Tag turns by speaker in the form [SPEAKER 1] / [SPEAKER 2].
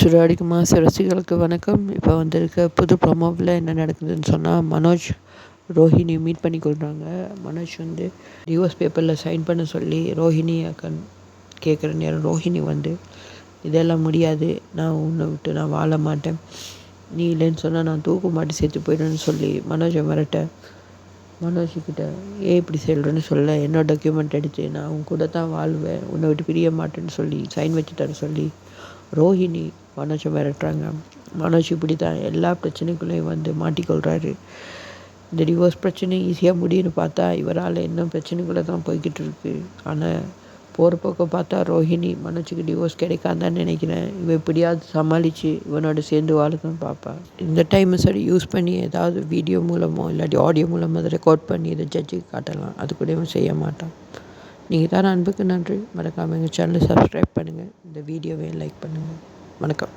[SPEAKER 1] சுடாடிக்கு மாச ரசிகர்களுக்கு வணக்கம். இப்போ வந்திருக்க புது ப்ரொமோவில் என்ன நடக்குதுன்னு சொன்னால், மனோஜ் ரோஹிணி மீட் பண்ணி கொள்கிறாங்க. மனோஜ் வந்து டிவோர்ஸ் பேப்பரில் சைன் பண்ண சொல்லி ரோஹிணி கேட்குற நேரம் ரோஹிணி வந்து இதெல்லாம் முடியாது, நான் உன்னை விட்டு நான் வாழ மாட்டேன், நீ இல்லைன்னு சொன்னால் நான் தூக்க மாட்டி சேர்த்து போயிடுவேன்னு சொல்லி மனோஜை மிரட்ட, மனோஜ்கிட்ட ஏன் இப்படி சொல்கிறேன்னு சொல்ல, என்னோட டாக்குமெண்ட் எடுத்து நான் உன் கூட தான் வாழ்வேன், உன்னை விட்டு பிரிய மாட்டேன்னு சொல்லி சைன் வச்சு தர சொல்லி ரோஹிணி மனோஜை மிரட்டுறாங்க. மனோஜ் இப்படி தான் எல்லா பிரச்சனைக்குள்ளேயும் வந்து மாட்டிக்கொள்கிறாரு. இந்த டிவோர்ஸ் பிரச்சனை ஈஸியாக முடியும்னு பார்த்தா இவரால் இன்னும் பிரச்சனைக்குள்ளே தான் போய்கிட்டு இருக்கு. ஆனால் போகிற பக்கம் பார்த்தா ரோஹிணி மனோஜுக்கு டிவோர்ஸ் கிடைக்காதான்னு நினைக்கிறேன். இவன் எப்படியாவது சமாளித்து இவனோட சேர்ந்து வாழ தான் பார்ப்பான். இந்த டைமை சரி யூஸ் பண்ணி ஏதாவது வீடியோ மூலமோ இல்லாட்டி ஆடியோ மூலமாக அதை ரெக்கார்ட் பண்ணி இதை ஜட்ஜுக்கு காட்டலாம். அது கூட இவன் செய்ய மாட்டான். நீங்கள் தான் அன்புக்கு நன்றி. மறக்காமல் எங்கள் சேனலை சப்ஸ்கிரைப் பண்ணுங்கள். இந்த வீடியோவை லைக் பண்ணுங்கள். வணக்கம்.